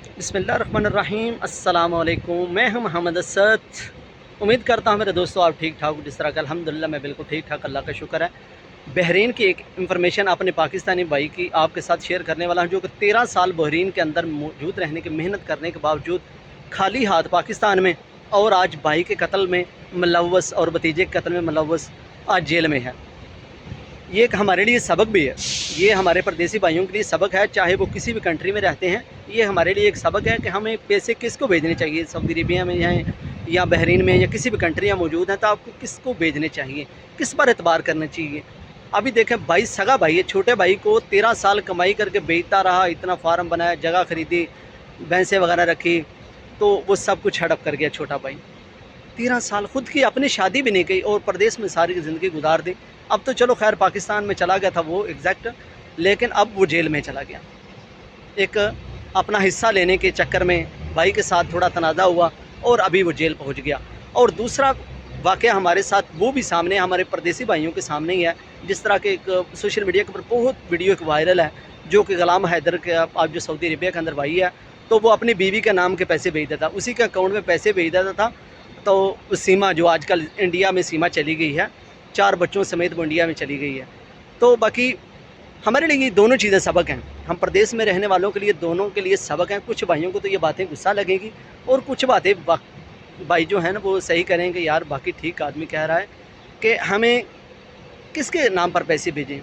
बिस्मिल्लाहिर्रहमानिर्रहीम। अस्सलाम वालेकुम। मैं हूं मोहम्मद असद। उम्मीद करता हूं मेरे दोस्तों आप ठीक ठाक हो। जिस तरह का अल्हम्दुलिल्लाह मैं बिल्कुल ठीक ठाक, अल्लाह का शुक्र है। बहरीन की एक इंफॉर्मेशन अपने पाकिस्तानी भाई की आपके साथ शेयर करने वाला हूं, जो कि 13 साल बहरीन के अंदर मौजूद रहने की मेहनत करने के बावजूद खाली हाथ पाकिस्तान में, और आज भाई के कत्ल में मुलव्वस और भतीजे के कत्ल में मुलव्वस आज जेल में है। ये एक हमारे लिए सबक भी है, ये हमारे परदेसी भाइयों के लिए सबक है, चाहे वो किसी भी कंट्री में रहते हैं। ये हमारे लिए एक सबक है कि हमें पैसे किसको भेजने चाहिए। सऊदी अरेबिया में या बहरीन में या किसी भी कंट्रियाँ मौजूद हैं, तो आपको किसको भेजने चाहिए, किस पर एतबार करना चाहिए। अभी देखें, भाई सगा भाई है, छोटे भाई को 13 साल कमाई करके बेचता रहा, इतना फार्म बनाया, जगह खरीदी, भैंसें वगैरह रखी, तो वो सब कुछ हड़प कर गया छोटा भाई। 13 साल खुद की अपनी शादी भी नहीं की और प्रदेश में सारी ज़िंदगी गुजार दी। अब तो चलो खैर पाकिस्तान में चला गया था वो एग्जैक्ट, लेकिन अब वो जेल में चला गया। एक अपना हिस्सा लेने के चक्कर में भाई के साथ थोड़ा तनाज़ा हुआ और अभी वो जेल पहुंच गया। और दूसरा वाक़या हमारे साथ वो भी सामने, हमारे परदेसी भाइयों के सामने ही है। जिस तरह के एक सोशल मीडिया के ऊपर बहुत वीडियो एक वायरल है, जो कि ग़ुलाम हैदर के आप जो सऊदी अरेबिया के अंदर भाई है, तो वो अपनी बीवी के नाम के पैसे भेज देता, उसी के अकाउंट में पैसे भेज देता था। तो सीमा जो आजकल इंडिया में सीमा चली गई है, 4 बच्चों समेत वो इंडिया में चली गई है। तो बाकी हमारे लिए ये दोनों चीज़ें सबक हैं, हम प्रदेश में रहने वालों के लिए दोनों के लिए सबक हैं। कुछ भाइयों को तो ये बातें गुस्सा लगेगी और कुछ बातें भाई जो है ना वो सही करेंगे, यार बाकी ठीक आदमी कह रहा है कि हमें किसके नाम पर पैसे भेजें।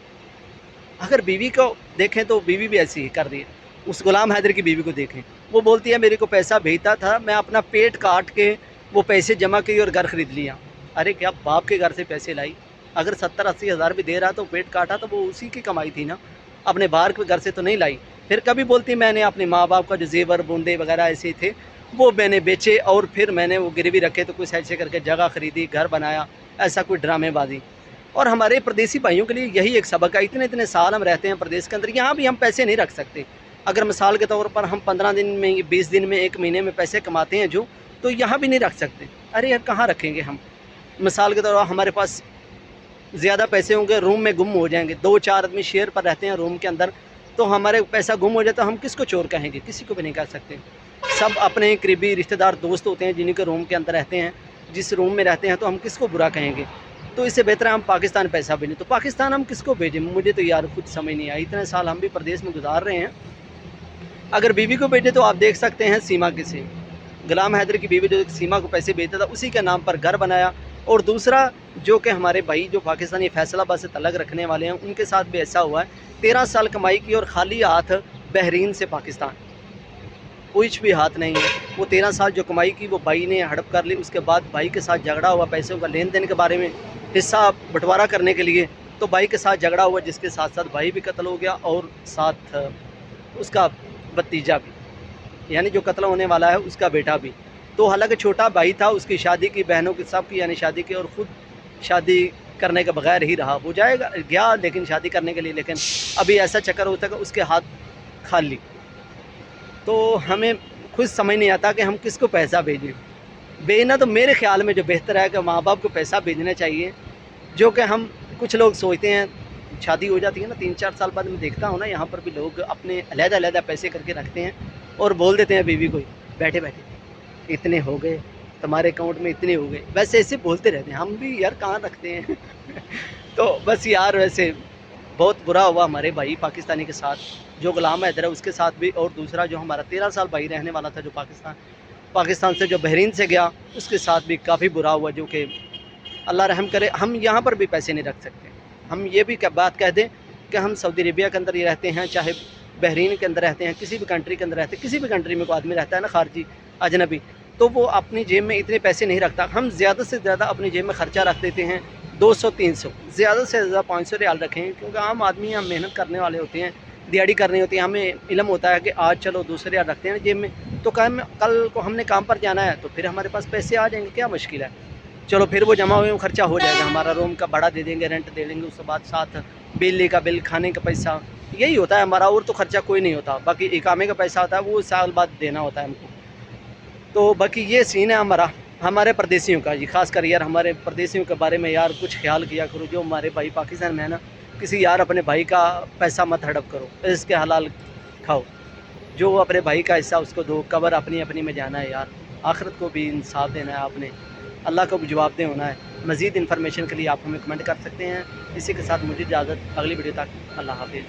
अगर बीवी को देखें तो बीवी भी ऐसी ही कर रही है। उस ग़ुलाम हैदर की बीवी को देखें, वो बोलती है मेरे को पैसा भेजता था, मैं अपना पेट काट के वो पैसे जमा किए और घर ख़रीद लिया। अरे क्या बाप के घर से पैसे लाई? अगर 70-80 हज़ार भी दे रहा तो पेट काटा तो वो उसी की कमाई थी ना, अपने बाहर के घर से तो नहीं लाई। फिर कभी बोलती मैंने अपने माँ बाप का जो जेवर बूंदे वगैरह ऐसे थे वो मैंने बेचे और फिर मैंने वो गिरवी रखे, तो कुछ ऐसे करके जगह ख़रीदी, घर बनाया, ऐसा कोई ड्रामेबाजी। और हमारे प्रदेसी भाइयों के लिए यही एक सबक है। इतने इतने साल हम रहते हैं प्रदेश के अंदर, यहाँ भी हम पैसे नहीं रख सकते। अगर मिसाल के तौर पर हम 15 दिन में, 20 दिन में, 1 महीने में पैसे कमाते हैं जो, तो यहाँ भी नहीं रख सकते। अरे यार कहाँ रखेंगे हम? मिसाल के तौर पर हमारे पास ज़्यादा पैसे होंगे, रूम में गुम हो जाएंगे, 2-4 आदमी शेयर पर रहते हैं रूम के अंदर, तो हमारे पैसा गुम हो जाए तो हम किसको चोर कहेंगे? किसी को भी नहीं कह सकते। सब अपने करीबी रिश्तेदार दोस्त होते हैं जिन्हीं के रूम के अंदर रहते हैं, जिस रूम में रहते हैं, तो हम किसको बुरा कहेंगे? तो इससे बेहतर है हम पाकिस्तान पैसा भेजें। तो पाकिस्तान हम किसको भेजें? मुझे तो यार खुद समझ नहीं आई। इतने साल हम भी प्रदेश में गुजार रहे हैं। अगर बीवी को भेजे तो आप देख सकते हैं सीमा की से ग़ुलाम हैदर की बीवी जो सीमा को पैसे भेजता था, उसी के नाम पर घर बनाया। और दूसरा जो कि हमारे भाई जो पाकिस्तानी फैसलाबाद से तलक रखने वाले हैं, उनके साथ भी ऐसा हुआ है। 13 साल कमाई की और खाली हाथ बहरीन से पाकिस्तान, कुछ भी हाथ नहीं है। वो 13 साल जो कमाई की वो भाई ने हड़प कर ली। उसके बाद भाई के साथ झगड़ा हुआ पैसों का लेन देन के बारे में, हिस्सा बंटवारा करने के लिए। तो भाई के साथ झगड़ा हुआ, जिसके साथ साथ भाई भी कत्ल हो गया और साथ उसका भतीजा भी, यानी जो कत्ल होने वाला है उसका बेटा भी। तो हालांकि छोटा भाई था, उसकी शादी की, बहनों की सबकी यानी शादी की, और ख़ुद शादी करने के बगैर ही रहा। वो जाएगा गया लेकिन शादी करने के लिए, लेकिन अभी ऐसा चक्कर होता है कि उसके हाथ खाली। तो हमें खुद समझ नहीं आता कि हम किसको पैसा भेजें। भेजना तो मेरे ख़्याल में जो बेहतर है कि माँ बाप को पैसा भेजना चाहिए। जो कि हम कुछ लोग सोचते हैं, शादी हो जाती है ना 3-4 साल बाद, मैं देखता हूँ ना यहाँ पर भी लोग अपने अलग-अलग पैसे करके रखते हैं और बोल देते हैं बीवी को बैठे बैठे इतने हो गए, तुम्हारे अकाउंट में इतने हो गए, वैसे ऐसे बोलते रहते हैं। हम भी यार कहाँ रखते हैं तो बस यार वैसे बहुत बुरा हुआ हमारे भाई पाकिस्तानी के साथ, जो ग़ुलाम हैदर है उसके साथ भी। और दूसरा जो हमारा 13 साल भाई रहने वाला था जो पाकिस्तान से जो बहरीन से गया, उसके साथ भी काफ़ी बुरा हुआ। जो कि अल्लाह रहम करे, हम यहाँ पर भी पैसे नहीं रख सकते। हम ये भी बात कह दें कि हम सऊदी अरेबिया के अंदर ही रहते हैं, चाहे बहरीन के अंदर रहते हैं, किसी भी कंट्री के अंदर रहते हैं, किसी भी कंट्री में कोई आदमी रहता है ना खारजी अजनबी, तो वो अपनी जेब में इतने पैसे नहीं रखता। हम ज़्यादा से ज़्यादा अपनी जेब में ख़र्चा रख देते हैं 200-300, ज़्यादा से ज़्यादा 500 रियाल रखें, क्योंकि आम आदमी हम मेहनत करने वाले होते हैं, दिहाड़ी करनी होती है। हमें इल्म होता है कि आज चलो 200 रियाल रखते हैं जेब में, तो कल को हमने काम पर जाना है तो फिर हमारे पास पैसे आ जाएंगे, क्या मुश्किल है। चलो फिर वो जमा हुए खर्चा हो जाएगा, हमारा रूम का भाड़ा दे देंगे, रेंट दे देंगे, उसके बाद साथ बिजली का बिल, खाने का पैसा, यही होता है हमारा, और तो खर्चा कोई नहीं होता। बाकी इकामे का पैसा होता है, वो साल बाद देना होता है हमको। तो बाकी ये सीन है हमारे परदेसियों का। ये खास कर यार हमारे परदेसियों के बारे में यार कुछ ख्याल किया करो। जो हमारे भाई पाकिस्तान में है ना, किसी यार अपने भाई का पैसा मत हड़प करो, इसके हलाल खाओ। جو اپنے بھائی کا حصہ اس کو دو، قبر اپنی اپنی میں جانا ہے یار، آخرت کو بھی انصاف دینا ہے آپ نے، اللہ کو بھی جواب دہ ہونا ہے۔ مزید انفارمیشن کے لیے آپ ہمیں کمنٹ کر سکتے ہیں۔ اسی کے ساتھ مجھے اجازت، اگلی ویڈیو تک اللہ حافظ۔